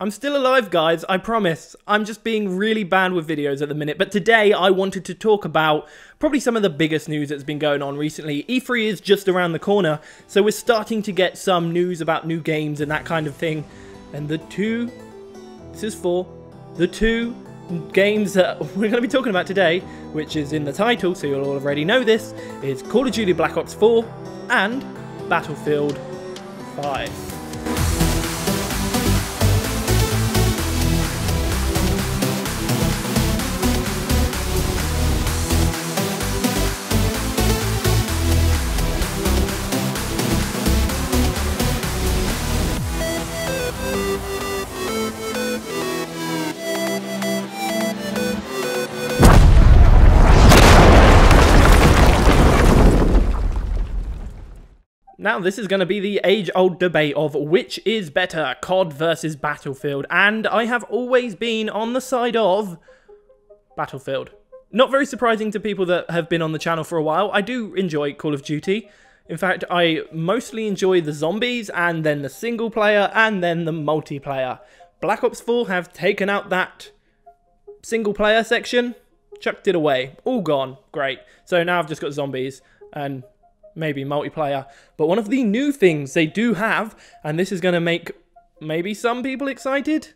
I'm still alive, guys, I promise. I'm just being really bad with videos at the minute, but today I wanted to talk about probably some of the biggest news that's been going on recently. E3 is just around the corner, so we're starting to get some news about new games and that kind of thing. And the two games that we're going to be talking about today, which is in the title, so you'll already know this, is Call of Duty Black Ops 4 and Battlefield 5. Now, this is going to be the age-old debate of which is better, COD versus Battlefield, and I have always been on the side of Battlefield. Not very surprising to people that have been on the channel for a while. I do enjoy Call of Duty. In fact, I mostly enjoy the zombies, and then the single player, and then the multiplayer. Black Ops 4 have taken out that single player section, chucked it away, all gone, great. So now I've just got zombies, and maybe multiplayer. But one of the new things they do have, and this is going to make maybe some people excited.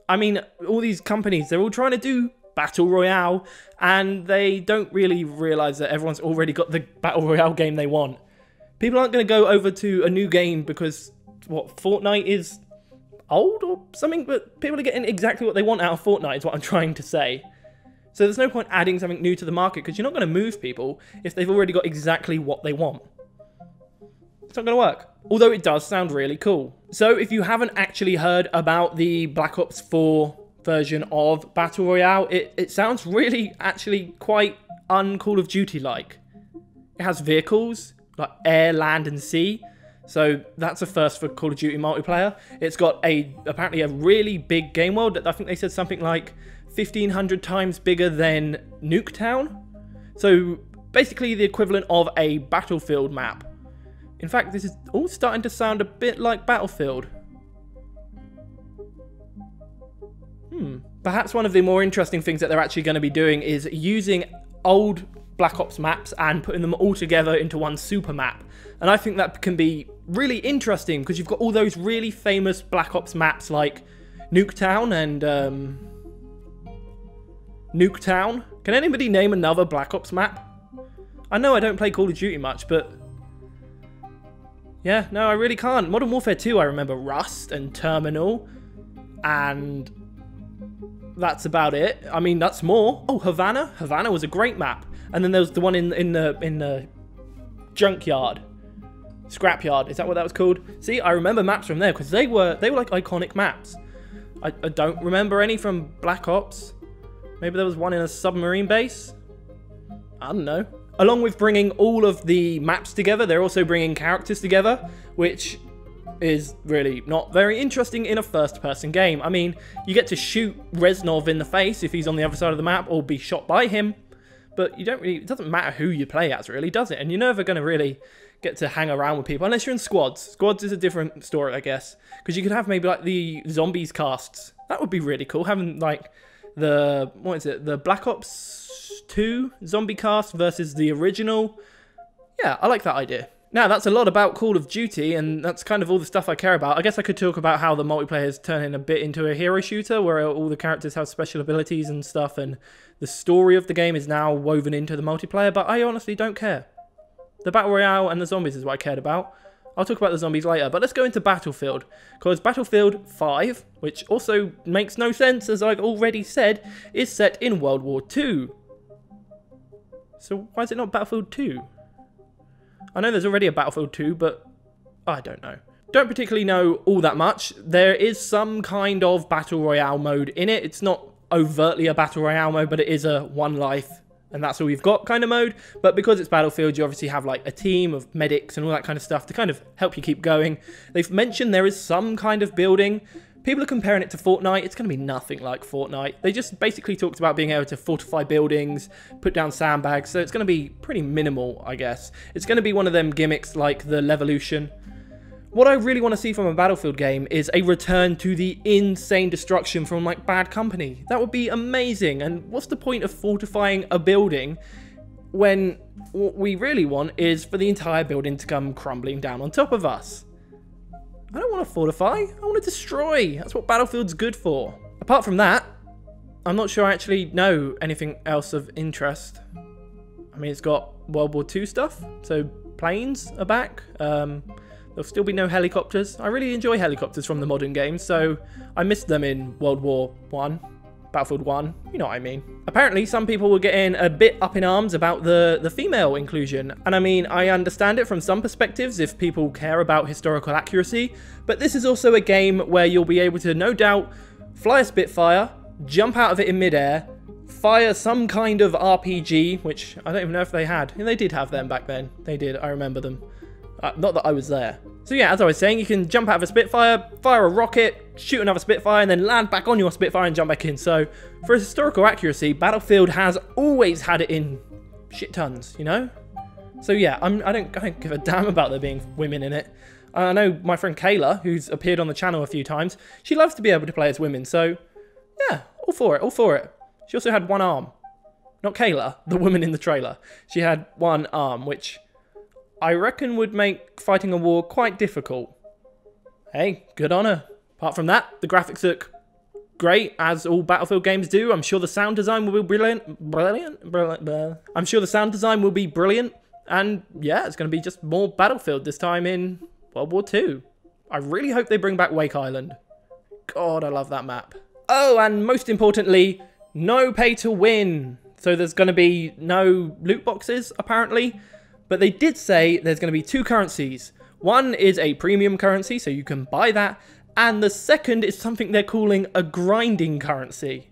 I mean, all these companies, they're all trying to do Battle Royale, and they don't really realise that everyone's already got the Battle Royale game they want. People aren't going to go over to a new game because, what, Fortnite is old or something? But people are getting exactly what they want out of Fortnite is what I'm trying to say. So there's no point adding something new to the market because you're not going to move people if they've already got exactly what they want. It's not going to work. Although it does sound really cool. So if you haven't actually heard about the Black Ops 4 version of Battle Royale, it sounds really actually quite un-Call of Duty-like. It has vehicles, like air, land and sea. So that's a first for Call of Duty multiplayer. It's got apparently a really big game world that I think they said something like 1,500 times bigger than Nuketown. So basically the equivalent of a Battlefield map. In fact, this is all starting to sound a bit like Battlefield. Perhaps one of the more interesting things that they're actually going to be doing is using old Black Ops maps and putting them all together into one super map. And I think that can be really interesting because you've got all those really famous Black Ops maps like Nuketown and Nuketown. Can anybody name another Black Ops map? I know I don't play Call of Duty much, but yeah, no, I really can't. Modern Warfare 2, I remember Rust and Terminal, and that's about it. I mean, that's more. Oh, Havana. Havana was a great map. And then there was the one in the junkyard, scrapyard. Is that what that was called? See, I remember maps from there because they were like iconic maps. I don't remember any from Black Ops. Maybe there was one in a submarine base. I don't know. Along with bringing all of the maps together, they're also bringing characters together, which is really not very interesting in a first-person game. I mean, you get to shoot Reznov in the face if he's on the other side of the map, or be shot by him, but you don't really, it doesn't matter who you play as, really, does it? And you're never going to really get to hang around with people, unless you're in squads. Squads is a different story, I guess, because you could have maybe like the zombies casts. That would be really cool, having like the Black Ops 2 zombie cast versus the original. Yeah, I like that idea. Now, that's a lot about Call of Duty, and that's kind of all the stuff I care about. I guess I could talk about how the multiplayer is turning a bit into a hero shooter, where all the characters have special abilities and stuff, and the story of the game is now woven into the multiplayer, but I honestly don't care. The Battle Royale and the zombies is what I cared about. I'll talk about the zombies later, but let's go into Battlefield, because Battlefield 5, which also makes no sense, as I've already said, is set in World War II. So why is it not Battlefield 2? I know there's already a Battlefield 2, but I don't know. Don't particularly know all that much. There is some kind of Battle Royale mode in it. It's not overtly a Battle Royale mode, but it is a one life, and that's all you've got kind of mode. But because it's Battlefield, you obviously have like a team of medics and all that kind of stuff to kind of help you keep going. They've mentioned there is some kind of building. People are comparing it to Fortnite. It's going to be nothing like Fortnite. They just basically talked about being able to fortify buildings, put down sandbags, so it's going to be pretty minimal, I guess. It's going to be one of them gimmicks like the Levolution, What I really want to see from a Battlefield game is a return to the insane destruction from like Bad Company. That would be amazing. And what's the point of fortifying a building when what we really want is for the entire building to come crumbling down on top of us? I don't want to fortify, I want to destroy. That's what Battlefield's good for. Apart from that, I'm not sure I actually know anything else of interest. I mean, it's got World War II stuff, so planes are back. There'll still be no helicopters. I really enjoy helicopters from the modern games, so I missed them in World War I, Battlefield 1, you know what I mean. Apparently, some people were getting a bit up in arms about the female inclusion, and I mean, I understand it from some perspectives if people care about historical accuracy, but this is also a game where you'll be able to, no doubt, fly a Spitfire, jump out of it in midair, fire some kind of RPG, which I don't even know if they had. They did have them back then. They did, I remember them. Not that I was there. So yeah, as I was saying, you can jump out of a Spitfire, fire a rocket, shoot another Spitfire, and then land back on your Spitfire and jump back in. So for historical accuracy, Battlefield has always had it in shit tons, you know? So yeah, I don't give a damn about there being women in it. I know my friend Kayla, who's appeared on the channel a few times, she loves to be able to play as women. So yeah, all for it, all for it. She also had one arm. Not Kayla, the woman in the trailer. She had one arm, which I reckon would make fighting a war quite difficult. Hey, good on her. Apart from that, the graphics look great, as all Battlefield games do. I'm sure the sound design will be brilliant. I'm sure the sound design will be brilliant. And yeah, it's going to be just more Battlefield, this time in World War II. I really hope they bring back Wake Island. God, I love that map. Oh, and most importantly, no pay to win. So there's going to be no loot boxes, apparently. But they did say there's going to be two currencies. One is a premium currency, so you can buy that. And the second is something they're calling a grinding currency.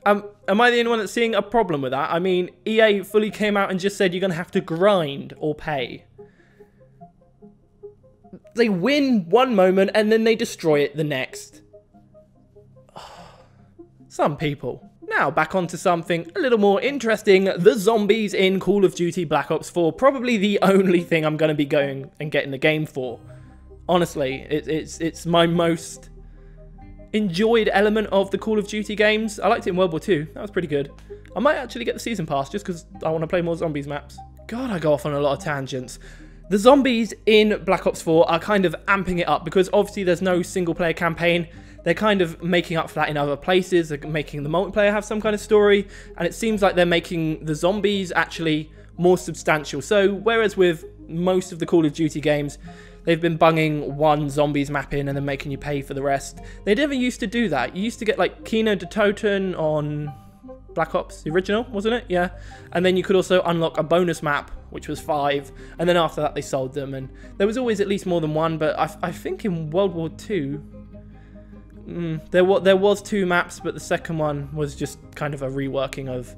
Am I the only one that's seeing a problem with that? I mean, EA fully came out and just said you're going to have to grind or pay. They win one moment and then they destroy it the next. Some people. Now, back onto something a little more interesting. The zombies in Call of Duty Black Ops 4. Probably the only thing I'm going to be going and getting the game for. Honestly, it's my most enjoyed element of the Call of Duty games. I liked it in World War II. That was pretty good. I might actually get the Season Pass just because I want to play more zombies maps. God, I go off on a lot of tangents. The zombies in Black Ops 4 are kind of amping it up because obviously there's no single player campaign. They're kind of making up for that in other places. They're making the multiplayer have some kind of story. And it seems like they're making the zombies actually more substantial. So whereas with most of the Call of Duty games, they've been bunging one zombies map in and then making you pay for the rest. They never used to do that. You used to get like Kino de Toten on Black Ops, the original, wasn't it? Yeah. And then you could also unlock a bonus map, which was 5. And then after that, they sold them. And there was always at least more than one. But I think in World War II... there was 2 maps, but the second one was just kind of a reworking of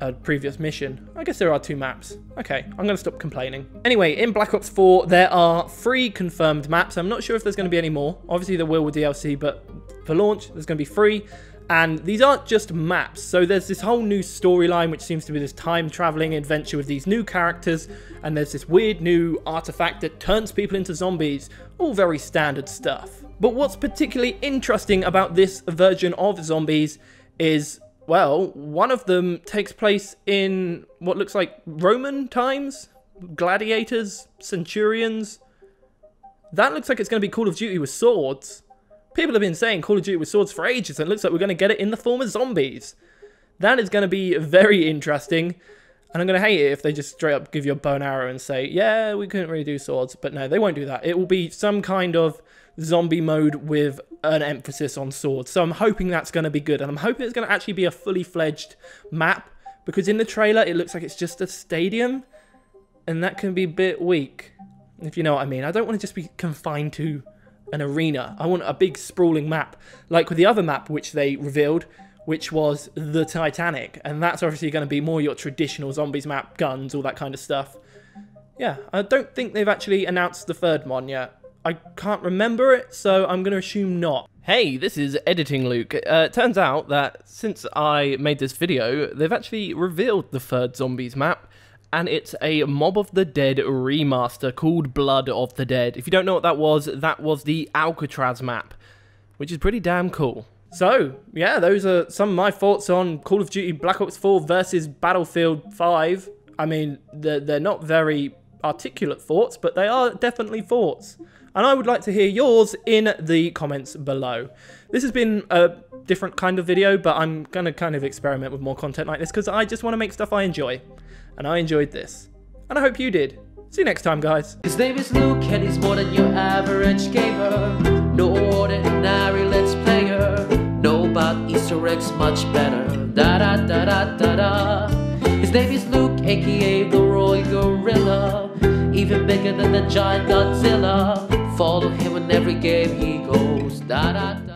a previous mission. I guess there are 2 maps. Okay, I'm going to stop complaining. Anyway, in Black Ops 4, there are 3 confirmed maps. I'm not sure if there's going to be any more. Obviously, there will with DLC, but for launch, there's going to be 3. And these aren't just maps. So there's this whole new storyline, which seems to be this time-traveling adventure with these new characters. And there's this weird new artifact that turns people into zombies. All very standard stuff. But what's particularly interesting about this version of zombies is, well, one of them takes place in what looks like Roman times, gladiators, centurions. That looks like it's going to be Call of Duty with swords. People have been saying Call of Duty with swords for ages, and it looks like we're going to get it in the form of zombies. That is going to be very interesting, and I'm going to hate it if they just straight up give you a bow and arrow and say, yeah, we couldn't really do swords. But no, they won't do that. It will be some kind of zombie mode with an emphasis on swords. So I'm hoping that's going to be good, and I'm hoping it's going to actually be a fully fledged map, because in the trailer it looks like it's just a stadium, and that can be a bit weak, if you know what I mean. I don't want to just be confined to an arena. I want a big sprawling map, like with the other map which they revealed, which was the Titanic, and that's obviously going to be more your traditional zombies map, guns, all that kind of stuff. Yeah, I don't think they've actually announced the 3rd one yet. I can't remember it, so I'm going to assume not. Hey, this is Editing Luke. Turns out that since I made this video, they've actually revealed the 3rd zombies map, and it's a Mob of the Dead remaster called Blood of the Dead. If you don't know what that was the Alcatraz map, which is pretty damn cool. So, yeah, those are some of my thoughts on Call of Duty Black Ops 4 versus Battlefield 5. I mean, they're not very articulate thoughts, but they are definitely thoughts. And I would like to hear yours in the comments below. This has been a different kind of video, but I'm going to kind of experiment with more content like this because I just want to make stuff I enjoy. And I enjoyed this. And I hope you did. See you next time, guys. His name is Luke and he's more than your average gamer. No ordinary let's player. Know about Easter eggs much better. Da da da da da da. His name is Luke, aka TheRoyalGorilla. Even bigger than the giant Godzilla. Follow him in every game he goes. Da da da.